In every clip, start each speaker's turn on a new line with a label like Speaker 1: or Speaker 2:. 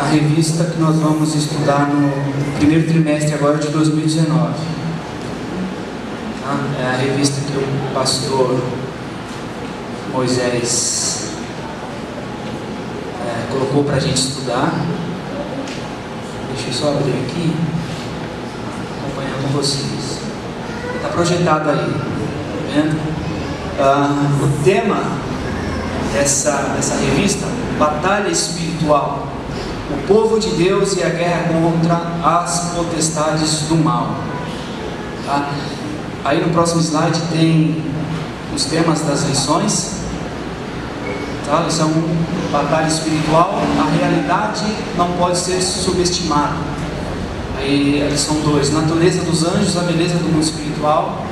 Speaker 1: a revista que nós vamos estudar no primeiro trimestre agora de 2019. É a revista que o pastor Moisés colocou para a gente estudar. Deixa eu só abrir aqui, acompanhar com vocês. Está projetado aí, tá vendo? O tema dessa revista, Batalha Espiritual, o povo de Deus e a guerra contra as potestades do mal. Tá? Aí no próximo slide tem os temas das lições. Tá? Lição 1, batalha espiritual, a realidade não pode ser subestimada. Aí a lição 2, natureza dos anjos, a beleza do mundo espiritual,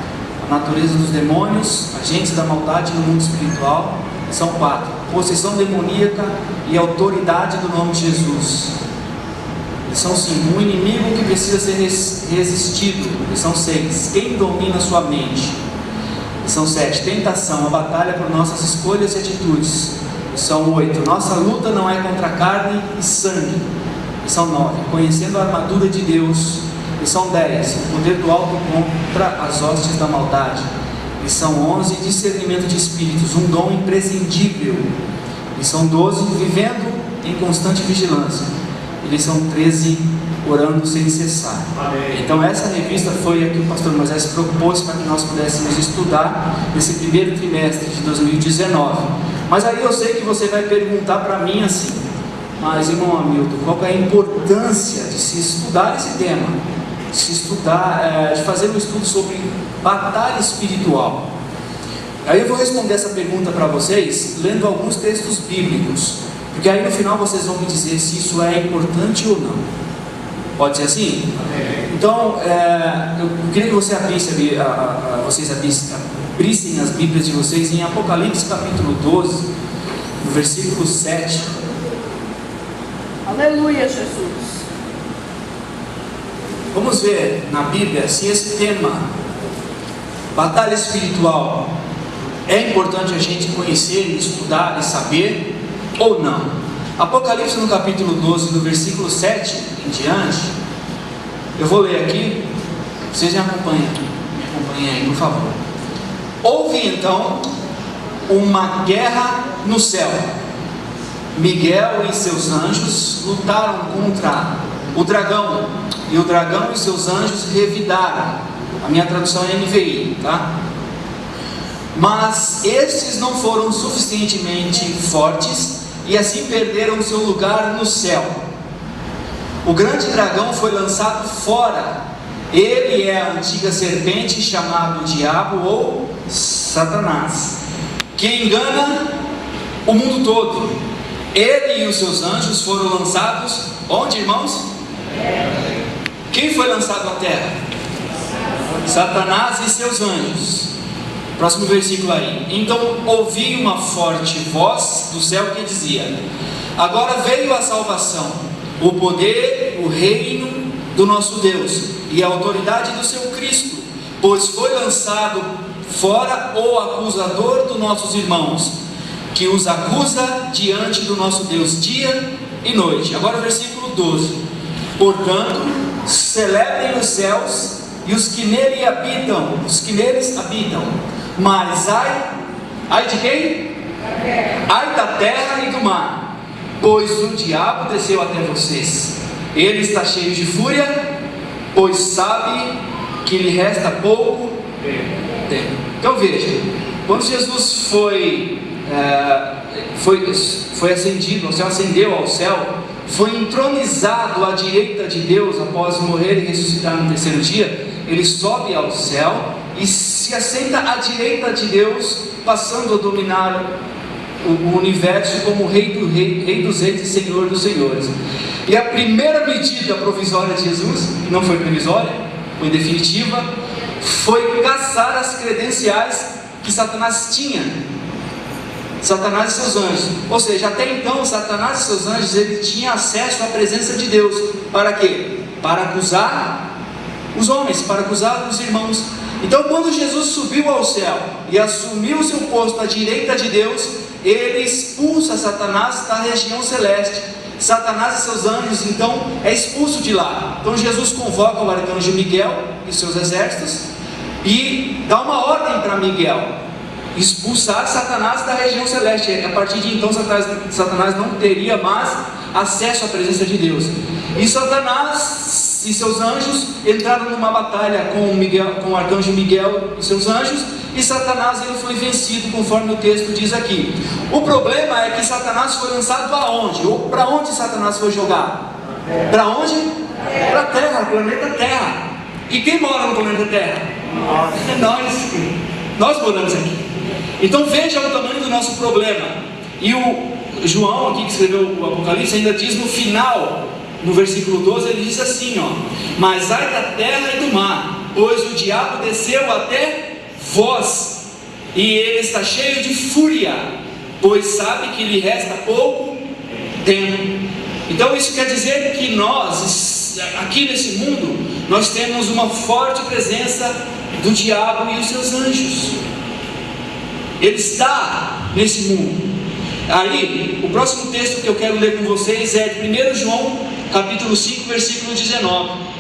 Speaker 1: a natureza dos demônios, agentes da maldade no mundo espiritual. Lição 4, possessão demoníaca e autoridade do nome de Jesus. Lição 5, um inimigo que precisa ser resistido. Lição 6, quem domina sua mente. Lição 7, tentação, a batalha por nossas escolhas e atitudes. Lição 8, nossa luta não é contra carne e sangue. Lição 9, conhecendo a armadura de Deus. Lição 10, o poder do alto contra as hostes da maldade. Lição 11, discernimento de espíritos, um dom imprescindível. Lição 12, vivendo em constante vigilância. E lição 13, orando sem cessar. Amém. Então essa revista foi a que o pastor Moisés propôs para que nós pudéssemos estudar nesse primeiro trimestre de 2019. Mas aí eu sei que você vai perguntar para mim assim: mas irmão Hamilton, qual é a importância de se estudar esse tema? De se estudar, de fazer um estudo sobre batalha espiritual? Aí eu vou responder essa pergunta para vocês lendo alguns textos bíblicos, porque aí no final vocês vão me dizer se isso é importante ou não. Pode ser assim? Então, eu queria que você vocês abrissem as Bíblias de vocês em Apocalipse capítulo 12, no versículo 7.
Speaker 2: Aleluia, Jesus.
Speaker 1: Vamos ver na Bíblia se esse tema, batalha espiritual, é importante a gente conhecer, estudar e saber ou não. Apocalipse no capítulo 12, no versículo 7 em diante, eu vou ler aqui, vocês me acompanhem aí, por favor. Houve então uma guerra no céu. Miguel e seus anjos lutaram contra o dragão, e o dragão e seus anjos revidaram. A minha tradução é NVI, tá? Mas estes não foram suficientemente fortes e assim perderam seu lugar no céu. O grande dragão foi lançado fora. Ele é a antiga serpente, chamado Diabo ou Satanás, que engana o mundo todo. Ele e os seus anjos foram lançados onde, irmãos? Quem foi lançado à terra? Satanás e seus anjos. Próximo versículo aí. Então ouvi uma forte voz do céu que dizia: agora veio a salvação, o poder, o reino do nosso Deus e a autoridade do seu Cristo, pois foi lançado fora o acusador dos nossos irmãos, que os acusa diante do nosso Deus dia e noite. Agora o versículo 12. Portanto, celebrem os céus e os que neles habitam. Mas ai de quem? Ai da terra e do mar, pois o diabo desceu até vocês. Ele está cheio de fúria, pois sabe que lhe resta pouco tempo. Então veja, quando Jesus foi ascendido, o céu ascendeu ao céu, foi entronizado à direita de Deus após morrer e ressuscitar no terceiro dia. Ele sobe ao céu e se assenta à direita de Deus, passando a dominar o universo como rei dos reis e senhor dos senhores. E a primeira medida provisória de Jesus, que não foi provisória, foi definitiva, foi caçar as credenciais que Satanás tinha. Satanás e seus anjos. Ou seja, até então Satanás e seus anjos, ele tinha acesso à presença de Deus. Para quê? Para acusar os homens, para acusar os irmãos. Então quando Jesus subiu ao céu e assumiu seu posto à direita de Deus, ele expulsa Satanás da região celeste. Satanás e seus anjos então é expulso de lá. Então Jesus convoca o arcanjo Miguel e seus exércitos e dá uma ordem para Miguel expulsar Satanás da região celeste. A partir de então Satanás não teria mais acesso à presença de Deus. E Satanás e seus anjos entraram numa batalha com o arcanjo Miguel e seus anjos, e Satanás ele foi vencido, conforme o texto diz aqui. O problema é que Satanás foi lançado aonde? Ou para onde Satanás foi jogado? Para onde? Para a Terra, planeta Terra. E quem mora no planeta Terra? Nós moramos aqui. Então veja o tamanho do nosso problema. E o João aqui que escreveu o Apocalipse ainda diz no final, no versículo 12, ele diz assim, mas ai da terra e do mar, pois o diabo desceu até vós, e ele está cheio de fúria, pois sabe que lhe resta pouco tempo. Então isso quer dizer que nós, aqui nesse mundo, nós temos uma forte presença do diabo e os seus anjos. Ele está nesse mundo. Aí, o próximo texto que eu quero ler com vocês é de 1 João, capítulo 5, versículo 19.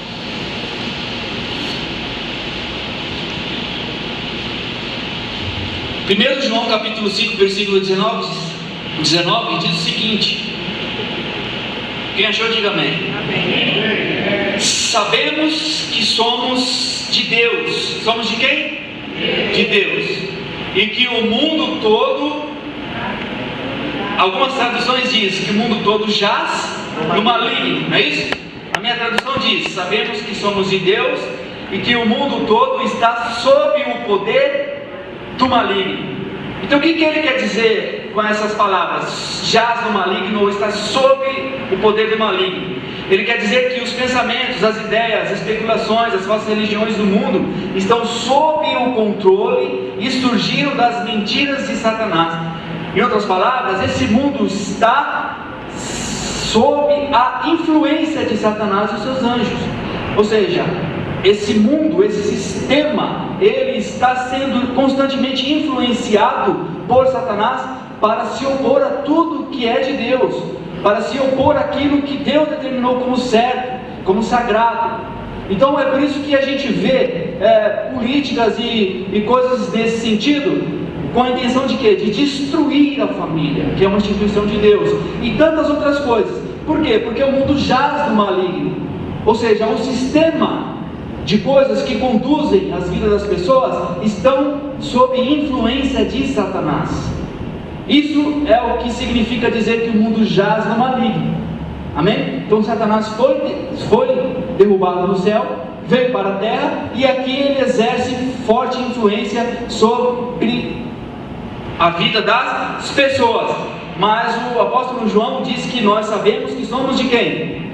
Speaker 1: 1 João, capítulo 5, versículo 19 diz o seguinte: quem achou, diga amém. Amém. Sabemos que somos de Deus. Somos de quem? De Deus. E que o mundo todo, algumas traduções dizem que o mundo todo jaz no maligno, não é isso? A minha tradução diz: sabemos que somos de Deus e que o mundo todo está sob o poder do maligno. Então o que ele quer dizer com essas palavras? Jaz no maligno ou está sob o poder do maligno. Ele quer dizer que os pensamentos, as ideias, as especulações, as falsas religiões do mundo estão sob o controle e surgiram das mentiras de Satanás. Em outras palavras, esse mundo está sob a influência de Satanás e os seus anjos. Ou seja, esse mundo, esse sistema, ele está sendo constantemente influenciado por Satanás para se opor a tudo que é de Deus, para se opor àquilo que Deus determinou como certo, como sagrado. Então é por isso que a gente vê políticas e coisas nesse sentido, com a intenção de quê? De destruir a família, que é uma instituição de Deus, e tantas outras coisas. Por quê? Porque o mundo jaz do maligno, ou seja, o sistema de coisas que conduzem as vidas das pessoas estão sob influência de Satanás. Isso é o que significa dizer que o mundo jaz no maligno. Amém? Então Satanás foi derrubado do céu, veio para a terra, e aqui ele exerce forte influência sobre a vida das pessoas. Mas o apóstolo João diz que nós sabemos que somos de quem?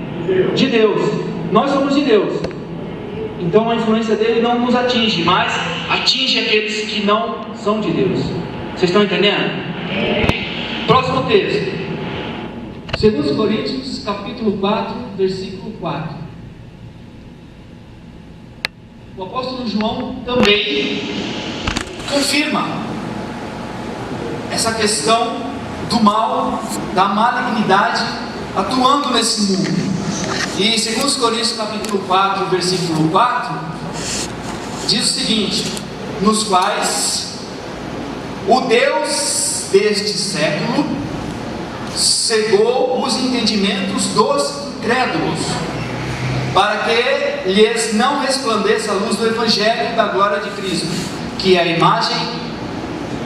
Speaker 1: De Deus. Nós somos de Deus. Então a influência dele não nos atinge, mas atinge aqueles que não são de Deus. Vocês estão entendendo? Próximo texto, 2 Coríntios capítulo 4, versículo 4. O apóstolo João também confirma essa questão do mal, da malignidade atuando nesse mundo. E 2 Coríntios capítulo 4, versículo 4 diz o seguinte: nos quais o Deus deste século cegou os entendimentos dos incrédulos, para que lhes não resplandeça a luz do Evangelho da glória de Cristo, que é a imagem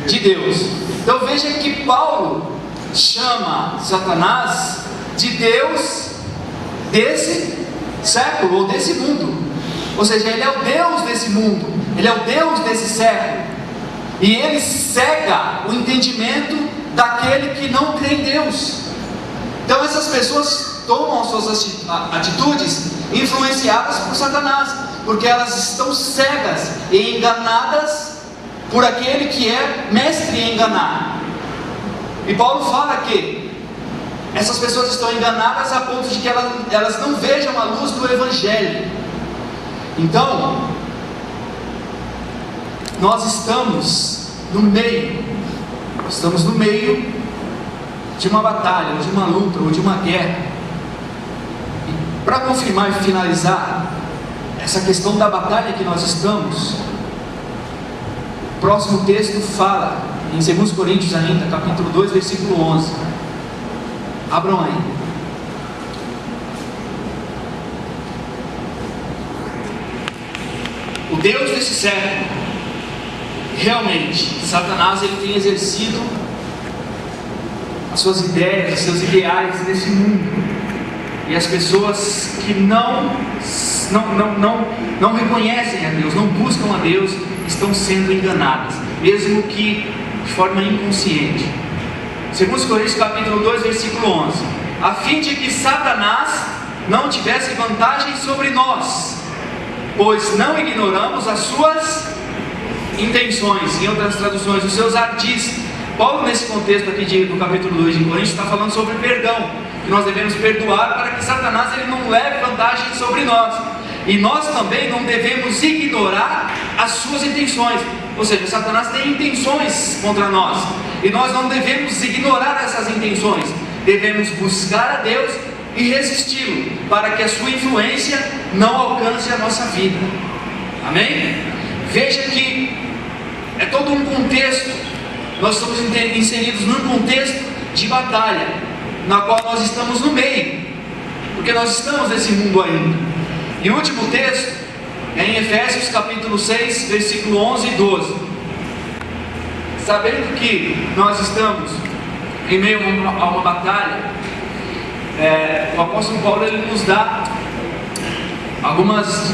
Speaker 1: de Deus. Então veja que Paulo chama Satanás de Deus desse século, ou desse mundo. Ou seja, ele é o Deus desse mundo, ele é o Deus desse século, e ele cega o entendimento daquele que não crê em Deus. Então essas pessoas tomam suas atitudes influenciadas por Satanás, porque elas estão cegas e enganadas por aquele que é mestre em enganar. E Paulo fala que essas pessoas estão enganadas a ponto de que elas não vejam a luz do Evangelho. Então, nós estamos no meio de uma batalha, ou de uma luta, ou de uma guerra, Para confirmar e finalizar essa questão da batalha que nós estamos, o próximo texto fala em 2 Coríntios ainda, capítulo 2, versículo 11. Abram aí. O Deus desse século, realmente, Satanás, ele tem exercido as suas ideias, os seus ideais nesse mundo, e as pessoas que não reconhecem a Deus, não buscam a Deus, estão sendo enganadas, mesmo que de forma inconsciente. 2 Coríntios capítulo 2, versículo 11: a fim de que Satanás não tivesse vantagem sobre nós, pois não ignoramos as suas intenções. Em outras traduções, os seus ardis. Paulo, nesse contexto aqui do capítulo 2 de Coríntios, está falando sobre perdão, que nós devemos perdoar para que Satanás ele não leve vantagem sobre nós, e nós também não devemos ignorar as suas intenções. Ou seja, Satanás tem intenções contra nós, e nós não devemos ignorar essas intenções, devemos buscar a Deus e resisti-lo, para que a sua influência não alcance a nossa vida. Amém? Veja que é todo um contexto. Nós estamos inseridos num contexto de batalha, na qual nós estamos no meio, porque nós estamos nesse mundo ainda. E o último texto é em Efésios capítulo 6, versículo 11 e 12. Sabendo que nós estamos em meio a uma batalha, o apóstolo Paulo ele nos dá algumas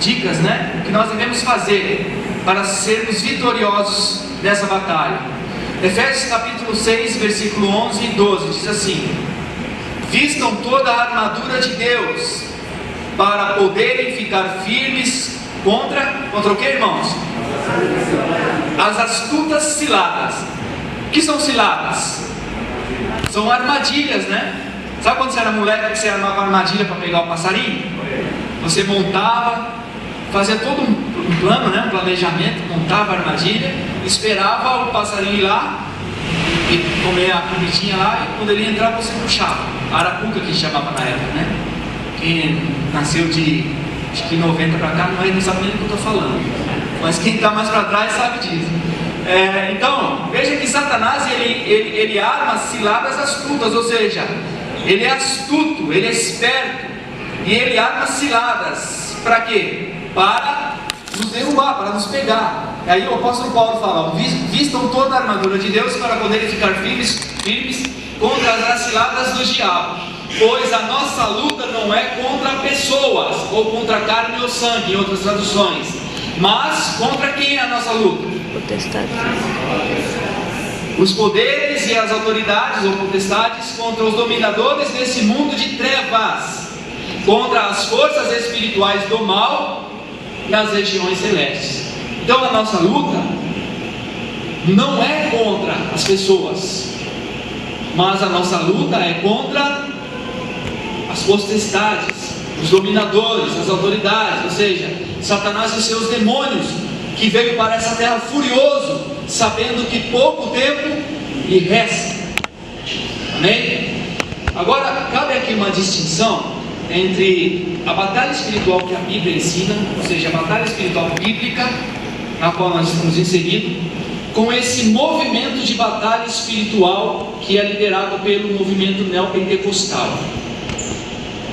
Speaker 1: dicas, que nós devemos fazer para sermos vitoriosos nessa batalha. Efésios capítulo 6, versículo 11 e 12 diz assim: vistam toda a armadura de Deus, para poderem ficar firmes contra o que, irmãos? As astutas ciladas. O que são ciladas? São armadilhas, Sabe quando você era moleque que você armava armadilha para pegar o passarinho? Você montava, fazia todo um plano, um planejamento, montava a armadilha, esperava o passarinho ir lá e comer a comidinha lá, e quando ele entrar você puxava. A arapuca que chamava na época, Quem nasceu de acho que 90 para cá não sabe nem do que eu estou falando, mas quem está mais para trás sabe disso. Então, veja que Satanás ele arma ciladas astutas, ou seja, ele é astuto, ele é esperto, e ele arma ciladas, para quê? Para nos derrubar, para nos pegar. E aí o apóstolo Paulo fala: vistam toda a armadura de Deus para poderem ficar firmes contra as ciladas do diabo, pois a nossa luta não é contra pessoas, ou contra carne ou sangue, em outras traduções, mas contra quem é a nossa luta? Potestades. Os poderes e as autoridades ou potestades, contra os dominadores desse mundo de trevas, contra as forças espirituais do mal nas regiões celestes. Então a nossa luta não é contra as pessoas, mas a nossa luta é contra as potestades, os dominadores, as autoridades, ou seja, Satanás e seus demônios, que veio para essa terra furioso, sabendo que pouco tempo lhe resta. Amém? Agora, cabe aqui uma distinção entre a batalha espiritual que a Bíblia ensina, ou seja, a batalha espiritual bíblica, na qual nós estamos inseridos, com esse movimento de batalha espiritual que é liderado pelo movimento neopentecostal.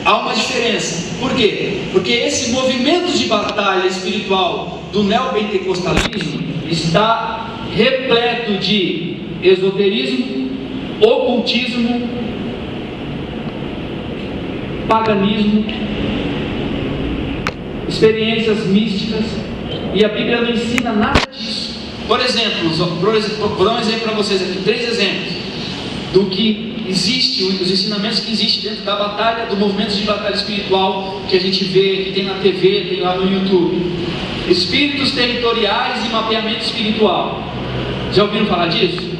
Speaker 1: Há uma diferença. Por quê? Porque esse movimento de batalha espiritual do neopentecostalismo está repleto de esoterismo, ocultismo, paganismo, experiências místicas, e a Bíblia não ensina nada disso. Por exemplo, vou dar um exemplo para vocês aqui, 3 exemplos do que existe, os ensinamentos que existem dentro da batalha, do movimento de batalha espiritual que a gente vê, que tem na TV, tem lá no YouTube. Espíritos territoriais e mapeamento espiritual. Já ouviram falar disso?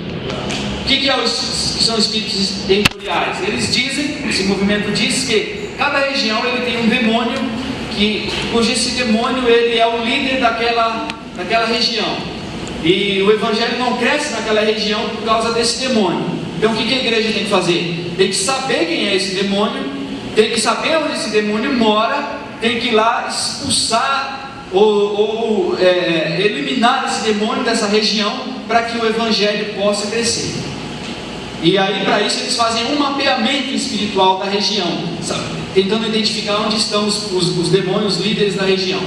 Speaker 1: O que são espíritos territoriais? Eles dizem, esse movimento diz que cada região ele tem um demônio, cujo esse demônio ele é o líder daquela região. E o evangelho não cresce naquela região por causa desse demônio. Então o que a igreja tem que fazer? Tem que saber quem é esse demônio tem que saber onde esse demônio mora, tem que ir lá expulsar ou eliminar esse demônio dessa região, para que o evangelho possa crescer. E aí, para isso, eles fazem um mapeamento espiritual da região, sabe? Tentando identificar onde estão os demônios líderes da região.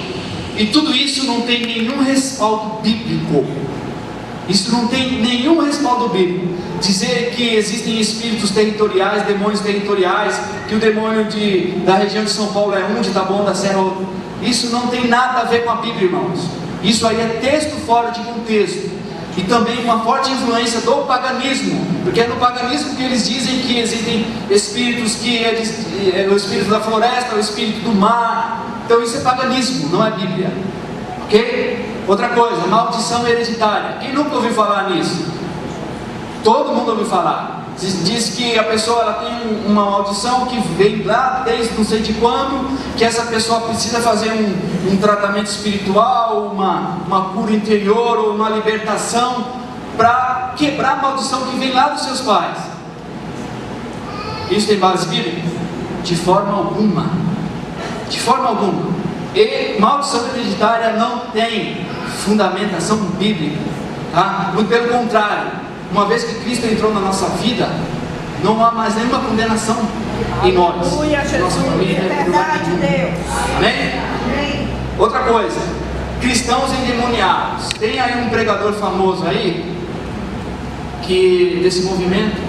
Speaker 1: E tudo isso não tem nenhum respaldo bíblico. Isso não tem nenhum respaldo bíblico. Dizer que existem espíritos territoriais, demônios territoriais, que o demônio da região de São Paulo é um, de Taboão da Serra outro. Isso não tem nada a ver com a Bíblia, irmãos. Isso aí é texto fora de contexto. E também uma forte influência do paganismo, porque é no paganismo que eles dizem que existem espíritos, que é o espírito da floresta, o espírito do mar. Então isso é paganismo, não é Bíblia. Ok? Outra coisa, maldição hereditária. Quem nunca ouviu falar nisso? Todo mundo ouviu falar. Diz que a pessoa ela tem uma maldição que vem lá desde não sei de quando, que essa pessoa precisa fazer um tratamento espiritual, uma cura interior ou uma libertação para quebrar a maldição que vem lá dos seus pais. Isso tem base bíblica? De forma alguma. De forma alguma. E maldição hereditária não tem fundamentação bíblica, tá? Muito pelo contrário. Uma vez que Cristo entrou na nossa vida, não há mais nenhuma condenação em nós.
Speaker 2: Aleluia,
Speaker 1: nossa família,
Speaker 2: é verdade, Deus.
Speaker 1: Amém?
Speaker 2: Amém.
Speaker 1: Outra coisa, cristãos endemoniados. Tem aí um pregador famoso aí, desse movimento,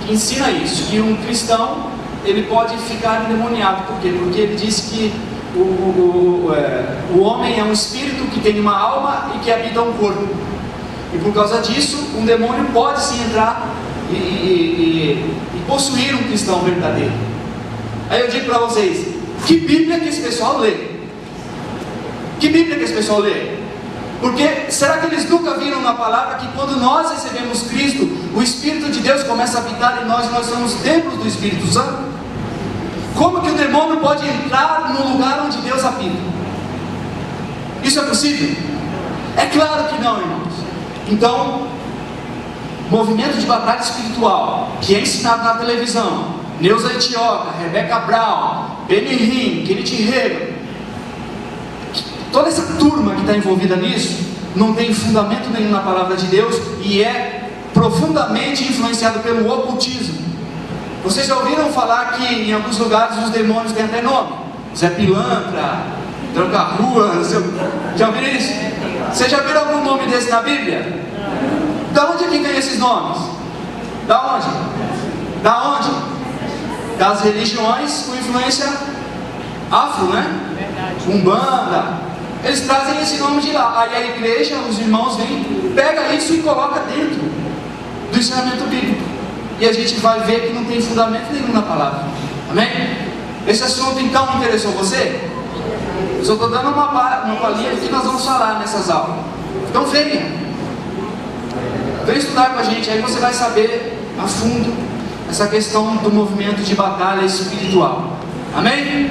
Speaker 1: que ensina isso, que um cristão, ele pode ficar endemoniado. Por quê? Porque ele diz que o homem é um espírito que tem uma alma e que habita um corpo. E por causa disso, um demônio pode sim entrar e possuir um cristão verdadeiro. Aí eu digo para vocês, que Bíblia que esse pessoal lê? Que Bíblia que esse pessoal lê? Porque será que eles nunca viram na palavra que quando nós recebemos Cristo, o Espírito de Deus começa a habitar em nós e nós somos templos do Espírito Santo? Como que o demônio pode entrar no lugar onde Deus habita? Isso é possível? É claro que não, irmãos. Então, movimento de batalha espiritual, que é ensinado na televisão, Neuza Etioca, Rebeca Brown, Benny Hinn, Kenneth Hagin, toda essa turma que está envolvida nisso, não tem fundamento nenhum na palavra de Deus e é profundamente influenciado pelo ocultismo. Vocês já ouviram falar que em alguns lugares os demônios têm até nome? Zé Pilantra, Tranca-Rua, já ouviram isso? Vocês já viram algum nome desse na Bíblia? Da onde é que vem esses nomes? Da onde? Da onde? Das religiões com influência afro, né? Umbanda. Eles trazem esse nome de lá. Aí a igreja, os irmãos vêm, pega isso e coloca dentro do ensinamento bíblico. E a gente vai ver que não tem fundamento nenhum na palavra. Amém? Esse assunto então interessou você? Eu só estou dando uma palhinha do que nós vamos falar nessas aulas. Então venha estudar com a gente, aí você vai saber a fundo essa questão do movimento de batalha espiritual. Amém?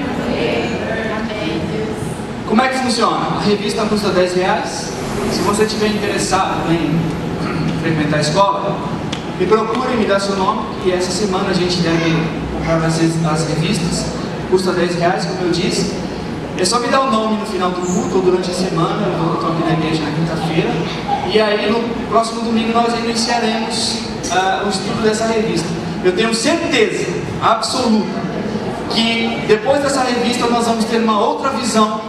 Speaker 1: Como é que funciona? A revista custa R$10. Se você estiver interessado em frequentar a escola, me procure, me dá seu nome, que essa semana a gente deve comprar as revistas. Custa R$10, como eu disse. É só me dar o nome no final do culto ou durante a semana. Eu estou aqui na igreja na quinta-feira. E aí no próximo domingo nós iniciaremos o estudo dessa revista. Eu tenho certeza absoluta que depois dessa revista nós vamos ter uma outra visão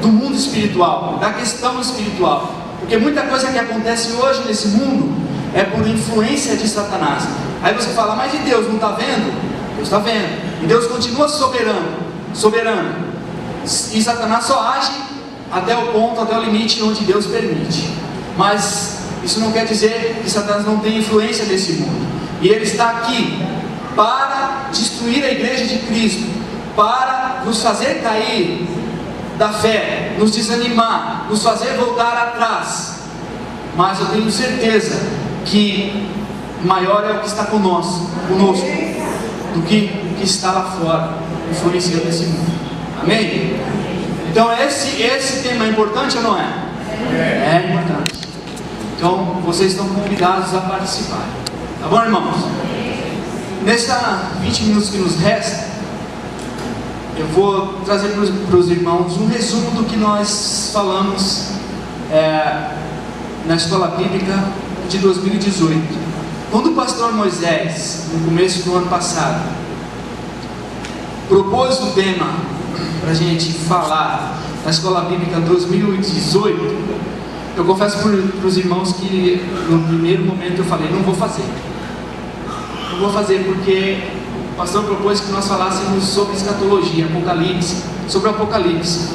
Speaker 1: do mundo espiritual, da questão espiritual. Porque muita coisa que acontece hoje nesse mundo é por influência de Satanás. Aí você fala, mas e Deus não está vendo? Deus está vendo. E Deus continua soberano. E Satanás só age até o ponto, até o limite onde Deus permite. Mas isso não quer dizer que Satanás não tem influência nesse mundo. E ele está aqui para destruir a igreja de Cristo, para nos fazer cair da fé, nos desanimar, nos fazer voltar atrás. Mas eu tenho certeza que maior é o que está conosco do que está lá fora, influenciando esse mundo. Amém? Então esse tema é importante ou não é? É importante. Então vocês estão convidados a participar. Tá bom, irmãos? Nessa 20 minutos que nos resta, eu vou trazer para os irmãos um resumo do que nós falamos na escola bíblica de 2018. Quando o pastor Moisés, no começo do ano passado, propôs o tema para a gente falar na escola bíblica 2018, eu confesso para os irmãos que no primeiro momento eu falei, não vou fazer porque o pastor propôs que nós falássemos sobre escatologia, Apocalipse, sobre o Apocalipse.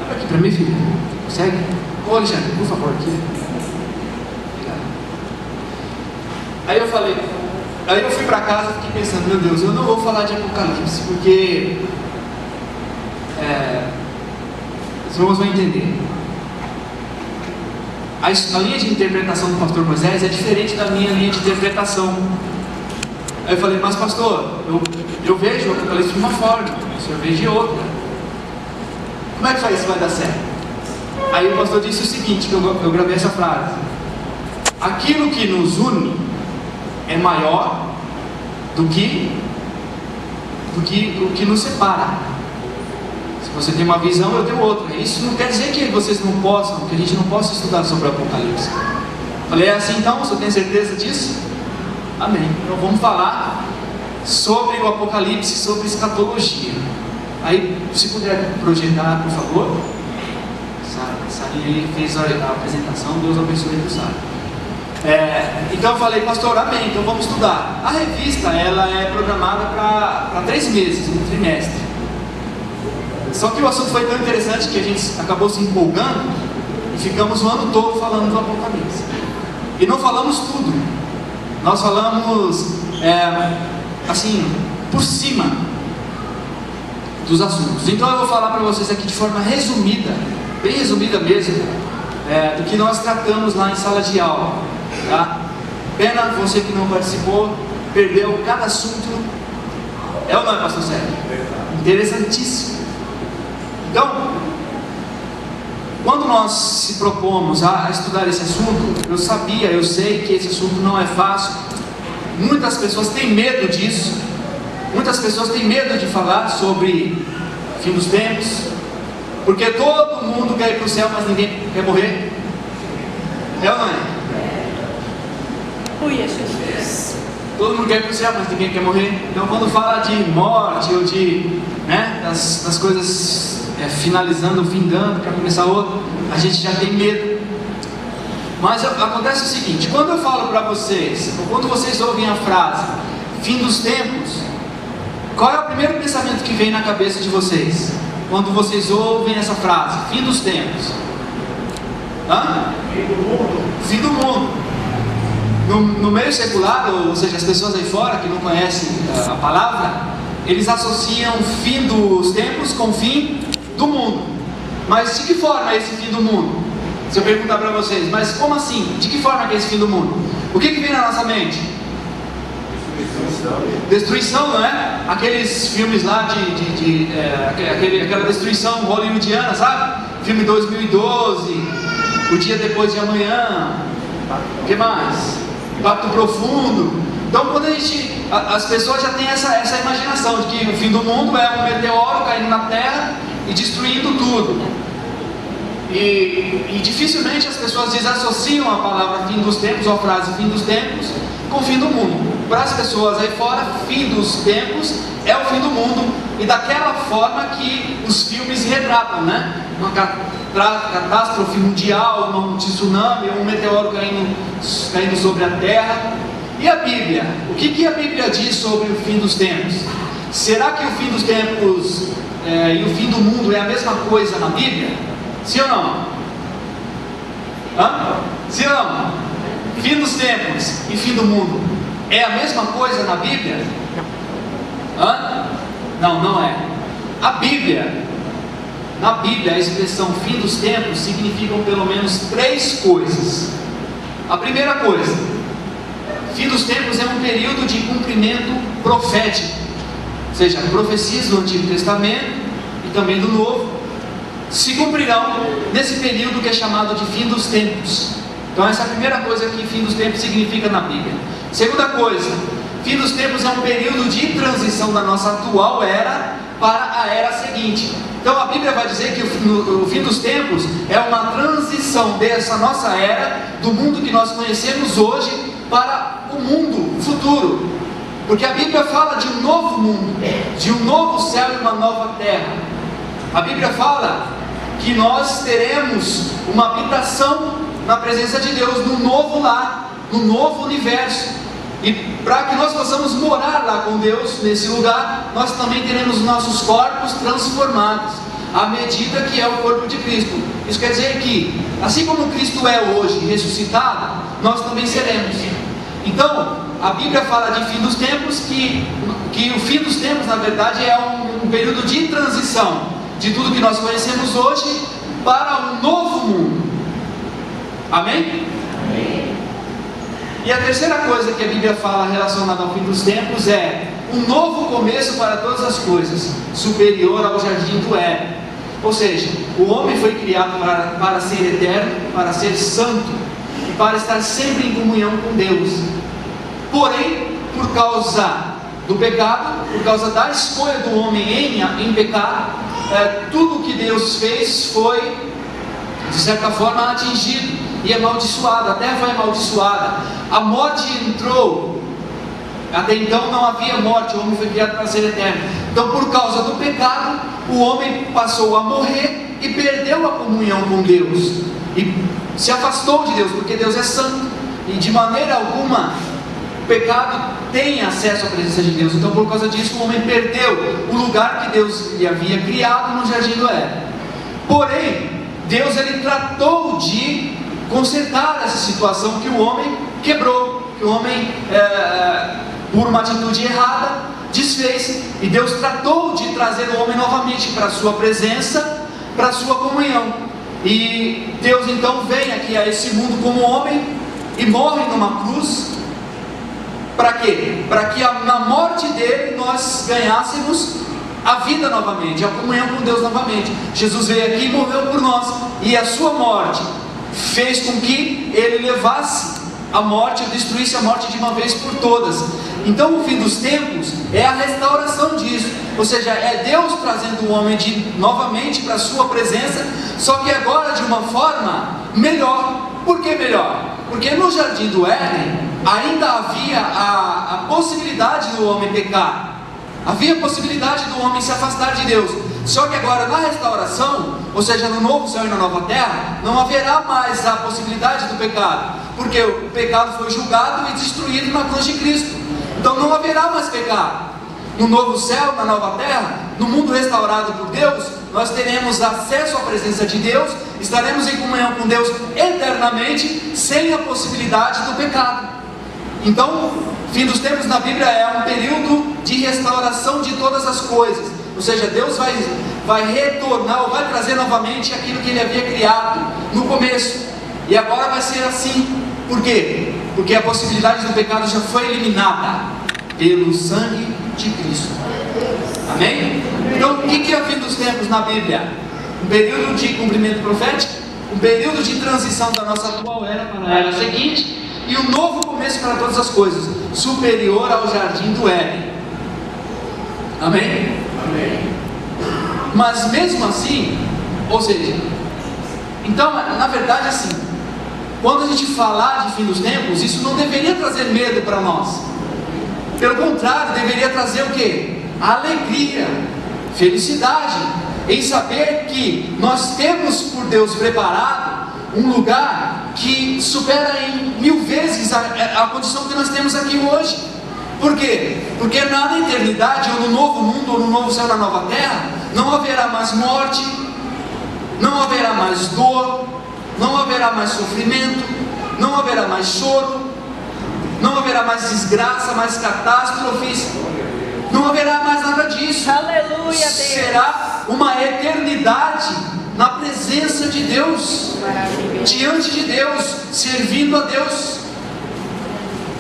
Speaker 1: Olha aqui para mim, filho, consegue? Ô Alexandre, por favor, aqui. Obrigado. Aí eu fui para casa e fiquei pensando, meu Deus, eu não vou falar de Apocalipse, porque os irmãos vão entender. A linha de interpretação do pastor Moisés é diferente da minha linha de interpretação. Aí eu falei, mas pastor, eu vejo o Apocalipse de uma forma, o senhor vê de outra. Como é que isso vai dar certo? Aí o pastor disse o seguinte, que eu gravei essa frase: aquilo que nos une é maior do que o que nos separa. Você tem uma visão, eu tenho outra. Isso não quer dizer que vocês não possam, que a gente não possa estudar sobre o Apocalipse. Falei, é assim então? Você tem certeza disso? Amém. Então vamos falar sobre o Apocalipse, sobre escatologia. Aí, se puder projetar, por favor. Sari aí fez a apresentação, Deus abençoe o Sari. Então eu falei, pastor, amém, então vamos estudar. A revista, ela é programada para 3 meses, um trimestre. Só que o assunto foi tão interessante que a gente acabou se empolgando e ficamos o ano todo falando do Apocalipse. E não falamos tudo. Nós falamos, assim, por cima dos assuntos. Então eu vou falar para vocês aqui de forma resumida, bem resumida mesmo, do que nós tratamos lá em sala de aula. Tá? Pena você que não participou, perdeu cada assunto. É ou não é, pastor Sérgio? Interessantíssimo. Então, quando nós se propomos a estudar esse assunto, eu sei que esse assunto não é fácil. Muitas pessoas têm medo disso. Muitas pessoas têm medo de falar sobre o fim dos tempos, porque todo mundo quer ir para o céu, mas ninguém quer morrer. É ou não é? Todo mundo quer ir para o céu, mas ninguém quer morrer. Então, quando fala de morte ou de das coisas finalizando, findando para começar outro, a gente já tem medo. Mas acontece o seguinte: quando eu falo para vocês, ou quando vocês ouvem a frase fim dos tempos, qual é o primeiro pensamento que vem na cabeça de vocês quando vocês ouvem essa frase, fim dos tempos? Fim do mundo. No meio secular, ou seja, as pessoas aí fora que não conhecem a palavra, eles associam fim dos tempos com fim do mundo. Mas de que forma é esse fim do mundo? Se eu perguntar para vocês, mas como assim? De que forma é esse fim do mundo? O que vem na nossa mente? Destruição, não é? Aqueles filmes lá aquela destruição hollywoodiana, sabe? Filme 2012, O Dia Depois de Amanhã, o que mais? Pacto Profundo. Então, quando as pessoas já têm essa imaginação de que o fim do mundo é um meteoro caindo na Terra e destruindo tudo. E dificilmente as pessoas desassociam a palavra fim dos tempos, ou a frase fim dos tempos, com o fim do mundo. Para as pessoas aí fora, fim dos tempos é o fim do mundo, e daquela forma que os filmes retratam, né? Uma catástrofe mundial, um tsunami, um meteoro caindo sobre a Terra. E a Bíblia? O que a Bíblia diz sobre o fim dos tempos? Será que o fim dos tempos e o fim do mundo é a mesma coisa na Bíblia? Sim ou não? Sim ou não? Fim dos tempos e fim do mundo é a mesma coisa na Bíblia? Não, não é. Na Bíblia, a expressão fim dos tempos significam pelo menos 3 coisas. A primeira coisa, fim dos tempos é um período de cumprimento profético, ou seja, profecias do Antigo Testamento e também do Novo se cumprirão nesse período que é chamado de fim dos tempos. Então essa é a primeira coisa que fim dos tempos significa na Bíblia. Segunda coisa, fim dos tempos é um período de transição da nossa atual era para a era seguinte. Então a Bíblia vai dizer que o fim dos tempos é uma transição dessa nossa era, do mundo que nós conhecemos hoje, para o mundo futuro. Porque a Bíblia fala de um novo mundo, de um novo céu e uma nova terra. A Bíblia fala que nós teremos uma habitação na presença de Deus, num novo lar, num novo universo. E para que nós possamos morar lá com Deus, nesse lugar, nós também teremos nossos corpos transformados, à medida que é o corpo de Cristo. Isso quer dizer que, assim como Cristo é hoje ressuscitado, nós também seremos. Então, a Bíblia fala de fim dos tempos, que o fim dos tempos, na verdade, é um período de transição, de tudo que nós conhecemos hoje, para um novo mundo. Amém? Amém. E a terceira coisa que a Bíblia fala relacionada ao fim dos tempos é um novo começo para todas as coisas, superior ao jardim do Éden. Ou seja, o homem foi criado para ser eterno, para ser santo e para estar sempre em comunhão com Deus. Porém, por causa do pecado, por causa da escolha do homem em pecar, tudo o que Deus fez foi, de certa forma, atingido e amaldiçoado. A terra foi amaldiçoada, a morte entrou. Até então não havia morte, o homem foi criado para ser eterno. Então, por causa do pecado, o homem passou a morrer e perdeu a comunhão com Deus, e se afastou de Deus, porque Deus é santo, e de maneira alguma o pecado tem acesso à presença de Deus. Então, por causa disso, o homem perdeu o lugar que Deus lhe havia criado no jardim do Éden. Porém, Deus ele tratou de consertar essa situação que o homem quebrou, que o homem, por uma atitude errada, desfez. E Deus tratou de trazer o homem novamente para a sua presença, para a sua comunhão. E Deus então vem aqui a esse mundo como homem e morre numa cruz. Para quê? Para que na morte dele nós ganhássemos a vida novamente, a comunhão com Deus novamente. Jesus veio aqui e morreu por nós, e a sua morte fez com que ele levasse a morte, destruísse a morte de uma vez por todas. Então o fim dos tempos é a restauração disso, ou seja, é Deus trazendo o homem novamente para a sua presença, só que agora de uma forma melhor. Por que melhor? Porque no jardim do Éden ainda havia a possibilidade do homem pecar, havia a possibilidade do homem se afastar de Deus. Só que agora na restauração, ou seja, no novo céu e na nova terra, não haverá mais a possibilidade do pecado, porque o pecado foi julgado e destruído na cruz de Cristo. Então não haverá mais pecado. No novo céu, na nova terra, no mundo restaurado por Deus, nós teremos acesso à presença de Deus, estaremos em comunhão com Deus eternamente, sem a possibilidade do pecado. Então, fim dos tempos na Bíblia é um período de restauração de todas as coisas. Ou seja, Deus vai retornar, ou vai trazer novamente aquilo que Ele havia criado no começo. E agora vai ser assim. Por quê? Porque a possibilidade do pecado já foi eliminada pelo sangue de Cristo. Amém? Então, o que é o fim dos tempos na Bíblia? Um período de cumprimento profético, um período de transição da nossa atual era para a era seguinte, e um novo começo para todas as coisas, superior ao jardim do Éden. Amém? Amém. Mas mesmo assim, ou seja, então, na verdade, assim, quando a gente falar de fim dos tempos, isso não deveria trazer medo para nós. Pelo contrário, deveria trazer o quê? Alegria, felicidade, em saber que nós temos por Deus preparado um lugar que supera em 1000 vezes a condição que nós temos aqui hoje. Por quê? Porque na eternidade, ou no novo mundo, ou no novo céu, na nova terra, não haverá mais morte, não haverá mais dor, não haverá mais sofrimento, não haverá mais choro, não haverá mais desgraça, mais catástrofes, não haverá mais nada disso.
Speaker 2: Aleluia, Deus.
Speaker 1: Será uma eternidade na presença de Deus, diante de Deus, servindo a Deus.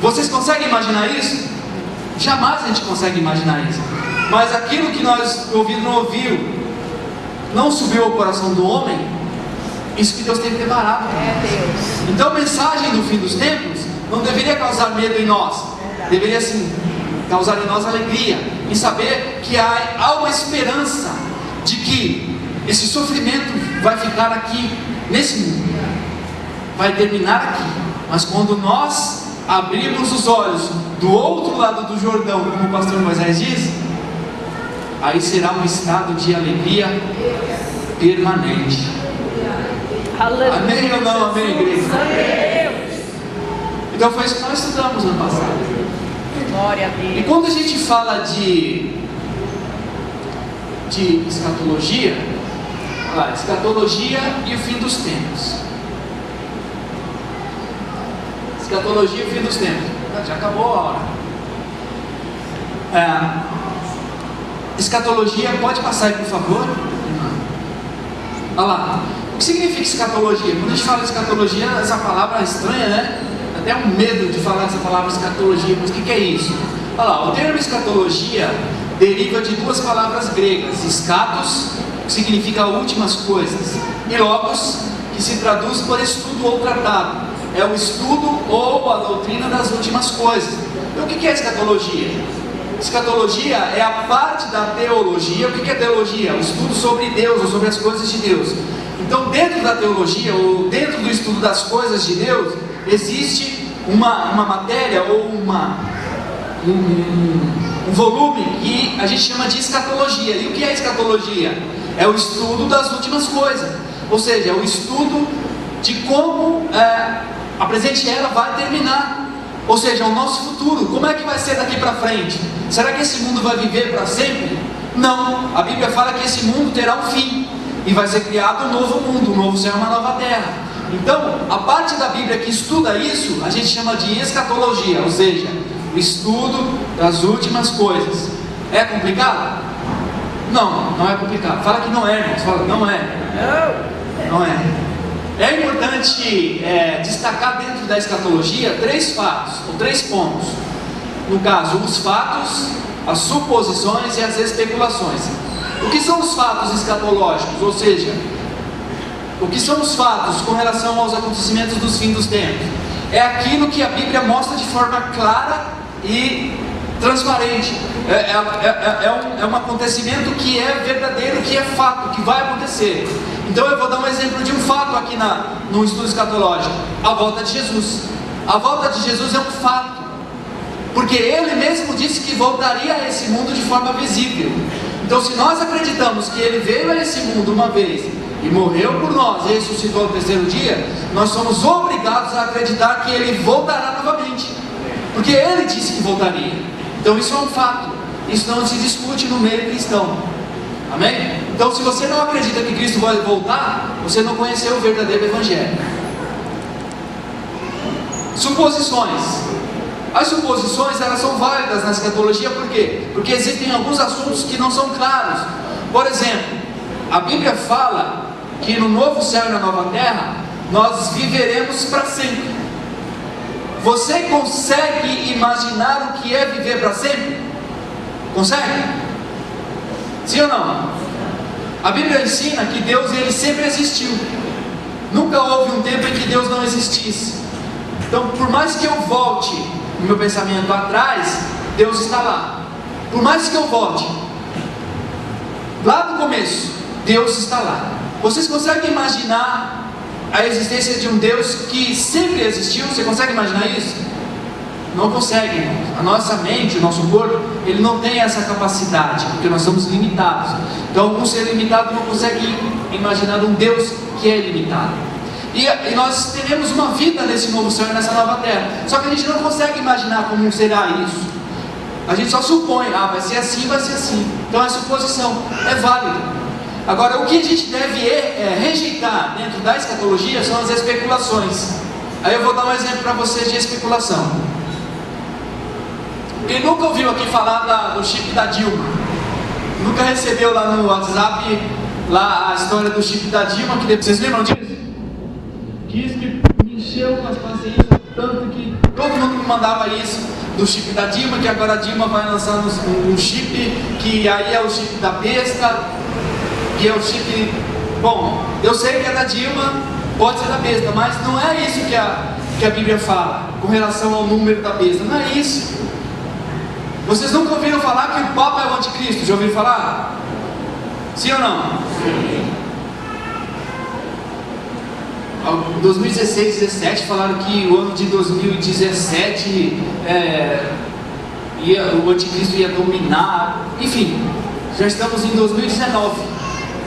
Speaker 1: Vocês conseguem imaginar isso? Jamais a gente consegue imaginar isso. Mas aquilo que nós ouvimos, não ouviu, não subiu ao coração do homem, isso que Deus tem preparado.
Speaker 2: Deus.
Speaker 1: Então a mensagem do fim dos tempos não deveria causar medo em nós. Deveria sim causar em nós alegria, em saber que há uma esperança de que esse sofrimento vai ficar aqui, nesse mundo, vai terminar aqui, mas quando nós abrirmos os olhos do outro lado do Jordão, como o pastor Moisés diz, aí será um estado de alegria permanente. Amém ou não amém, igreja? Então foi isso que nós estudamos ano passado.
Speaker 2: Glória a Deus.
Speaker 1: E quando a gente fala de escatologia, olha lá, escatologia e o fim dos tempos. Escatologia e o fim dos tempos. Já acabou a hora. Escatologia, pode passar aí por favor? Olha lá. O que significa escatologia? Quando a gente fala de escatologia, essa palavra é estranha, né? Até um medo de falar essa palavra escatologia, mas o que é isso? Olha lá, o termo escatologia deriva de duas palavras gregas: escatos, que significa últimas coisas, e logos, que se traduz por estudo ou tratado. É o estudo ou a doutrina das últimas coisas. Então o que é escatologia? Escatologia é a parte da teologia. O que é teologia? O estudo sobre Deus ou sobre as coisas de Deus. Então, dentro da teologia, ou dentro do estudo das coisas de Deus, existe uma matéria ou um volume que a gente chama de escatologia. E o que é escatologia? É o estudo das últimas coisas, ou seja, é o estudo de como a presente era vai terminar, ou seja, o nosso futuro, como é que vai ser daqui para frente? Será que esse mundo vai viver para sempre? Não, a Bíblia fala que esse mundo terá um fim, e vai ser criado um novo mundo, um novo céu e uma nova terra. Então, a parte da Bíblia que estuda isso, a gente chama de escatologia, ou seja, o estudo das últimas coisas. É complicado? Não, não é complicado. Fala que não é, irmãos. Fala, não é. Não é. É importante destacar dentro da escatologia 3 fatos, ou 3 pontos. No caso, os fatos, as suposições e as especulações. O que são os fatos escatológicos? Ou seja, o que são os fatos com relação aos acontecimentos dos fins dos tempos? É aquilo que a Bíblia mostra de forma clara e transparente. É um acontecimento que é verdadeiro, que é fato, que vai acontecer. Então eu vou dar um exemplo de um fato aqui no estudo escatológico: a volta de Jesus. A volta de Jesus é um fato, porque Ele mesmo disse que voltaria a esse mundo de forma visível. Então, se nós acreditamos que Ele veio a esse mundo uma vez e morreu por nós e ressuscitou no 3º dia, nós somos obrigados a acreditar que Ele voltará novamente, porque Ele disse que voltaria. Então isso é um fato, isso não se discute no meio cristão. Amém? Então, se você não acredita que Cristo vai voltar, você não conheceu o verdadeiro Evangelho. Suposições. As suposições, elas são válidas na escatologia. Por quê? Porque existem alguns assuntos que não são claros. Por exemplo, a Bíblia fala que no novo céu e na nova terra nós viveremos para sempre. Você consegue imaginar o que é viver para sempre? Consegue? Sim ou não? A Bíblia ensina que Deus, Ele sempre existiu. Nunca houve um tempo em que Deus não existisse. Então, por mais que eu volte no meu pensamento atrás, Deus está lá. Por mais que eu volte lá no começo, Deus está lá. Vocês conseguem imaginar a existência de um Deus que sempre existiu? Você consegue imaginar isso? Não consegue, irmãos. A nossa mente, o nosso corpo, ele não tem essa capacidade, porque nós somos limitados. Então, um ser limitado não consegue imaginar um Deus que é ilimitado. E nós teremos uma vida nesse novo céu e nessa nova terra. Só que a gente não consegue imaginar como será isso. A gente só supõe, vai ser assim, vai ser assim. Então é suposição, é válido. Agora, o que a gente deve rejeitar dentro da escatologia são as especulações. Aí eu vou dar um exemplo para vocês de especulação. Quem nunca ouviu aqui falar do chip da Dilma? Nunca recebeu lá no WhatsApp lá a história do chip da Dilma? Vocês lembram disso? Diz que me encheu com as paciências tanto que todo mundo me mandava isso do chip da Dilma, que agora a Dilma vai lançar um chip, que aí é o chip da besta, que é o chip... Bom, eu sei que é da Dilma, pode ser da besta, mas não é isso que a Bíblia fala com relação ao número da besta, não é isso. Vocês nunca ouviram falar que o Papa é o anticristo? Já ouviram falar? Sim ou não? Em 2016, 2017 falaram que o ano de 2017 o anticristo ia dominar. Enfim, já estamos em 2019.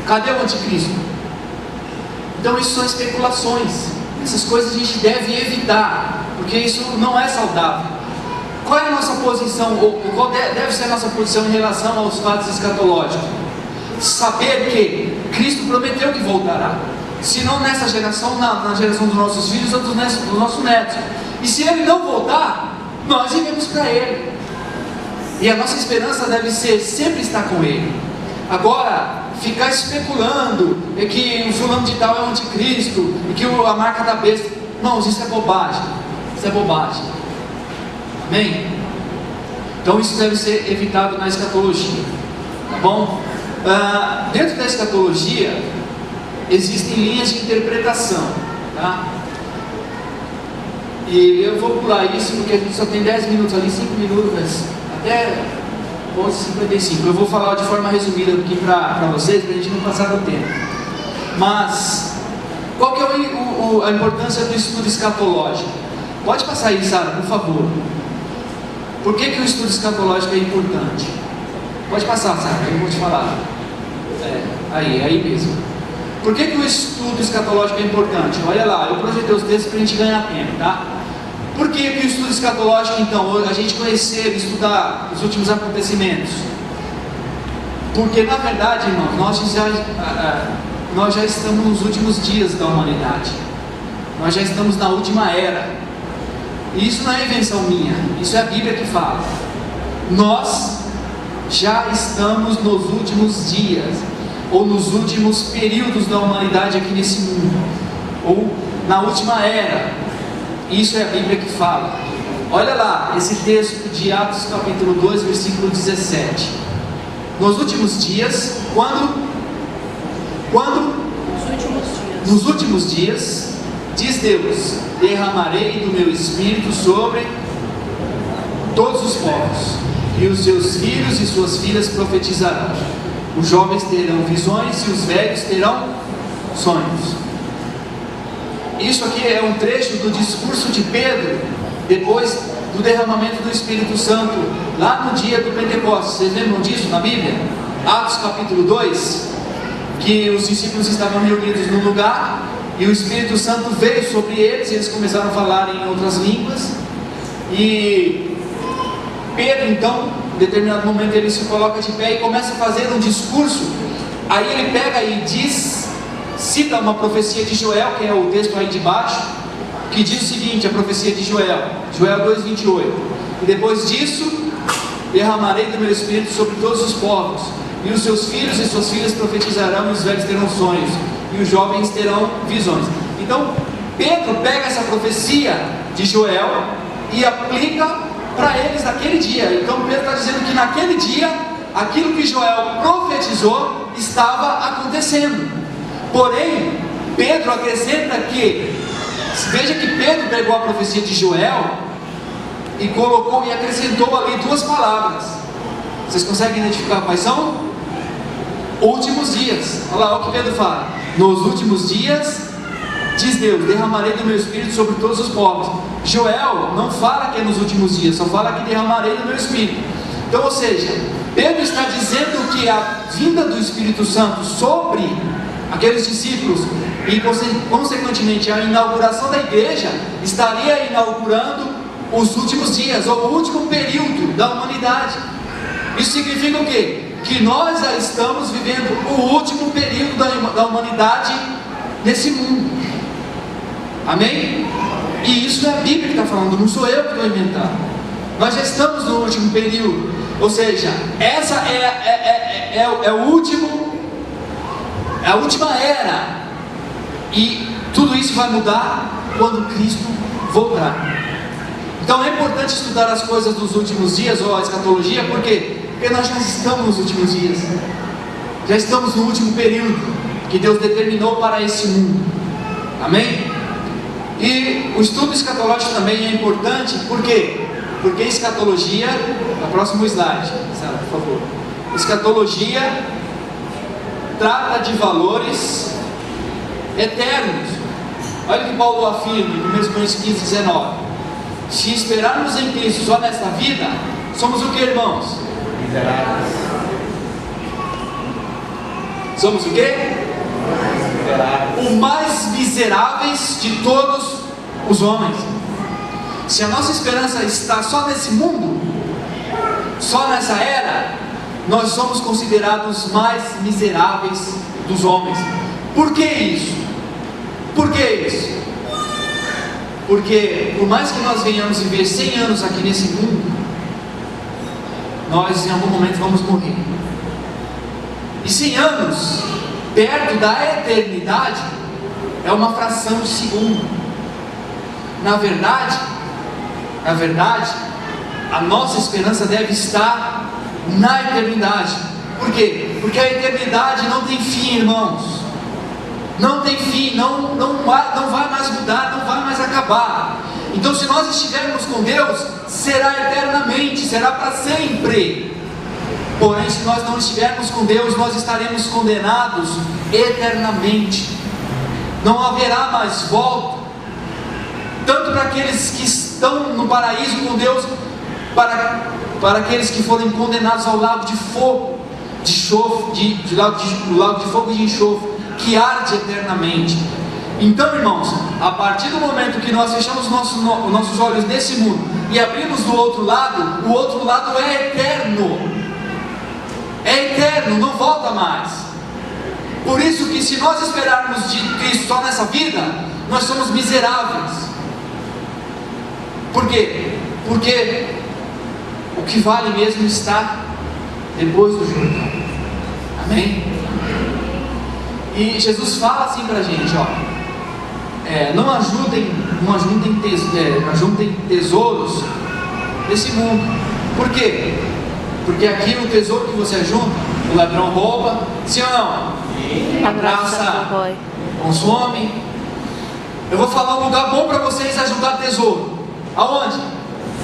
Speaker 1: Cadê o anticristo? Então isso são especulações. Essas coisas a gente deve evitar, porque isso não é saudável. Qual é a nossa posição, ou qual deve ser a nossa posição em relação aos fatos escatológicos? Saber que Cristo prometeu que voltará, se não nessa geração, na geração dos nossos filhos ou dos nossos netos. E se Ele não voltar, nós iremos para Ele. E a nossa esperança deve ser sempre estar com Ele. Agora, ficar especulando que o fulano de tal é o anticristo e que a marca da besta, irmãos, isso é bobagem. Isso é bobagem. Amém? Então isso deve ser evitado na escatologia. Tá bom? Dentro da escatologia existem linhas de interpretação, tá? E eu vou pular isso porque a gente só tem 10 minutos ali, 5 minutos, até 11h55. Eu vou falar de forma resumida aqui para vocês, para a gente não passar do tempo. Mas, qual que é a importância do estudo escatológico? Pode passar aí, Sara, por favor. Por que o estudo escatológico é importante? Pode passar, Sara, eu vou te falar. Aí mesmo. Por que o estudo escatológico é importante? Olha lá, eu projetei os textos para a gente ganhar tempo, tá? Por que o estudo escatológico, então, a gente conhecer, estudar os últimos acontecimentos? Porque, na verdade, irmãos, nós já estamos nos últimos dias da humanidade. Nós já estamos na última era. E isso não é invenção minha, isso é a Bíblia que fala. Nós já estamos nos últimos dias, ou nos últimos períodos da humanidade aqui nesse mundo, ou na última era. Isso é a Bíblia que fala. Olha lá, esse texto de Atos capítulo 2, versículo 17. Nos últimos dias, quando? Nos últimos dias, diz Deus: derramarei do meu Espírito sobre todos os povos, e os seus filhos e suas filhas profetizarão. Os jovens terão visões e os velhos terão sonhos. Isso aqui é um trecho do discurso de Pedro, depois do derramamento do Espírito Santo, lá no dia do Pentecostes. Vocês lembram disso na Bíblia? Atos capítulo 2, que os discípulos estavam reunidos num lugar, e o Espírito Santo veio sobre eles, e eles começaram a falar em outras línguas, e Pedro, então, em determinado momento, ele se coloca de pé e começa a fazer um discurso. Aí ele pega e cita uma profecia de Joel, que é o texto aí de baixo, que diz o seguinte, a profecia de Joel 2,28: e depois disso, derramarei do meu Espírito sobre todos os povos, e os seus filhos e suas filhas profetizarão, e os velhos terão sonhos, e os jovens terão visões. Então, Pedro pega essa profecia de Joel e aplica para eles naquele dia. Então Pedro está dizendo que naquele dia, aquilo que Joel profetizou estava acontecendo. Porém, Pedro acrescenta que, veja que Pedro pegou a profecia de Joel e colocou e acrescentou ali duas palavras. Vocês conseguem identificar quais são? Últimos dias. Olha lá, olha o que Pedro fala: nos últimos dias, diz Deus, derramarei do meu Espírito sobre todos os povos. Joel não fala que é nos últimos dias, só fala que derramarei do meu Espírito. Então, ou seja, Pedro está dizendo que a vinda do Espírito Santo sobre aqueles discípulos e consequentemente a inauguração da igreja estaria inaugurando os últimos dias, ou o último período da humanidade. Isso significa o quê? Que nós já estamos vivendo o último período da humanidade nesse mundo. Amém? E isso é a Bíblia que está falando, não sou eu que estou inventando. Nós já estamos no último período, ou seja, essa é o último, é a última era, e tudo isso vai mudar quando Cristo voltar. Então é importante estudar as coisas dos últimos dias, ou a escatologia, porque nós já estamos nos últimos dias, já estamos no último período que Deus determinou para esse mundo. Amém? E o estudo escatológico também é importante, por quê? Porque escatologia, no próximo slide, Sara, por favor. Escatologia trata de valores eternos. Olha o que Paulo afirma em 1 Coríntios 15, 19. Se esperarmos em Cristo só nesta vida, somos o que, irmãos?
Speaker 2: Miseráveis.
Speaker 1: Somos o quê? Os mais miseráveis de todos os homens. Se a nossa esperança está só nesse mundo, só nessa era, nós somos considerados mais miseráveis dos homens. Por que isso? Por que isso? Porque por mais que nós venhamos viver 100 anos aqui nesse mundo, nós em algum momento vamos morrer. E 100 anos perto da eternidade é uma fração de segundo. Na verdade, a nossa esperança deve estar na eternidade. Por quê? Porque a eternidade não tem fim, irmãos. Não tem fim, não vai mais mudar, não vai mais acabar. Então, se nós estivermos com Deus, será eternamente, será para sempre. Porém, se nós não estivermos com Deus, nós estaremos condenados eternamente. Não haverá mais volta, tanto para aqueles que estão no paraíso com Deus, para aqueles que forem condenados ao lago de fogo, de enxofre, lago de fogo e de enxofre, que arde eternamente. Então, irmãos, a partir do momento que nós fechamos nossos olhos nesse mundo e abrimos do outro lado, o outro lado é eterno. É eterno, não volta mais. Por isso que se nós esperarmos de Cristo só nessa vida, nós somos miseráveis. Por quê? Porque o que vale mesmo está depois do Jordão. Amém? E Jesus fala assim pra gente, ó, não ajuntem tesouros desse mundo. Por quê? Porque aqui no tesouro que você ajunta, o ladrão rouba, sim ou não? A traça consome. Eu vou falar um lugar bom para vocês ajuntar tesouro. Aonde?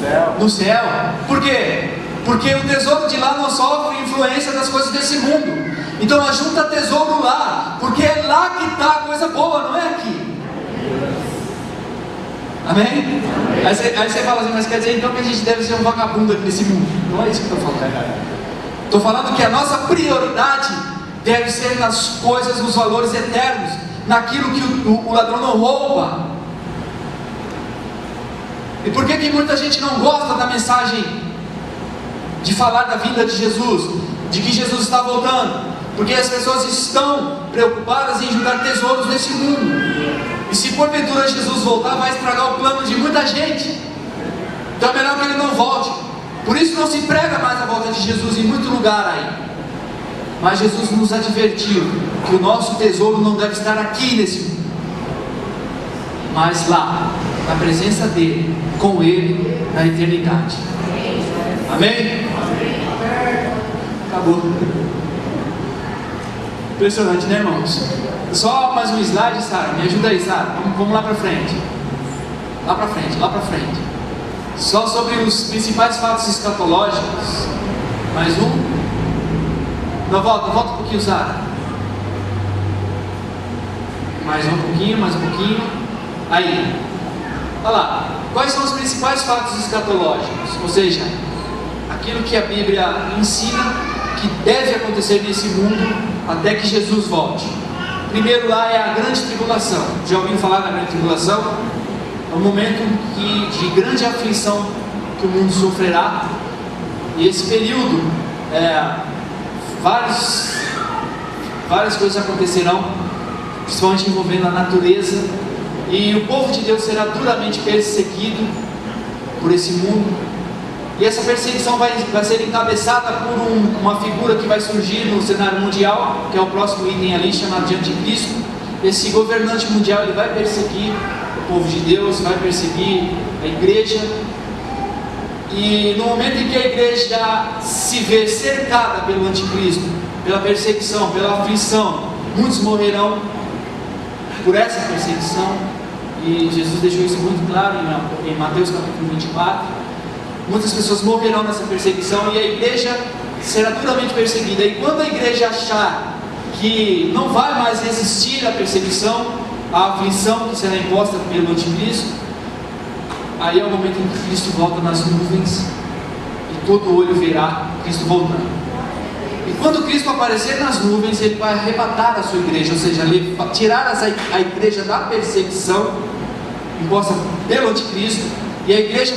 Speaker 2: Céu.
Speaker 1: No céu. Por quê? Porque o tesouro de lá não sofre influência das coisas desse mundo. Então ajunta tesouro lá, porque é lá que está a coisa boa, não é aqui. Amém? Aí você fala assim, mas quer dizer então que a gente deve ser um vagabundo aqui nesse mundo? Não é isso que eu estou falando. Estou falando que a nossa prioridade deve ser nas coisas, nos valores eternos, naquilo que o ladrão não rouba. E por que muita gente não gosta da mensagem de falar da vinda de Jesus, de que Jesus está voltando? Porque as pessoas estão preocupadas em juntar tesouros nesse mundo. E se porventura Jesus voltar, vai estragar o plano de muita gente. Então é melhor que ele não volte. Por isso não se prega mais a volta de Jesus em muito lugar aí. Mas Jesus nos advertiu que o nosso tesouro não deve estar aqui nesse mundo, mas lá, na presença dele, com ele, na eternidade. Amém? Acabou. Impressionante, né, irmãos? Só mais um slide, Sara. Me ajuda aí, Sara. Vamos lá para frente. Lá para frente. Só sobre os principais fatos escatológicos. Mais um. Não, volta um pouquinho, Sara. Mais um pouquinho. Aí. Olha lá. Quais são os principais fatos escatológicos? Ou seja, aquilo que a Bíblia ensina que deve acontecer nesse mundo até que Jesus volte. Primeiro lá é a grande tribulação. Já ouviram falar da grande tribulação? É um momento de grande aflição que o mundo sofrerá. E esse período, várias coisas acontecerão, principalmente envolvendo a natureza. E o povo de Deus será duramente perseguido por esse mundo. E essa perseguição vai ser encabeçada por uma figura que vai surgir no cenário mundial, que é o próximo item ali, chamado de Anticristo. Esse governante mundial, ele vai perseguir o povo de Deus, vai perseguir a igreja. E no momento em que a igreja se vê cercada pelo Anticristo, pela perseguição, pela aflição, muitos morrerão por essa perseguição. E Jesus deixou isso muito claro em Mateus capítulo 24. muitas pessoas morrerão nessa perseguição e a igreja será duramente perseguida. E quando a igreja achar que não vai mais resistir à perseguição, à aflição que será imposta pelo anticristo, aí é o momento em que Cristo volta nas nuvens e todo olho verá Cristo voltando. E quando Cristo aparecer nas nuvens, Ele vai arrebatar a sua igreja, ou seja, tirar a igreja da perseguição imposta pelo anticristo, e a igreja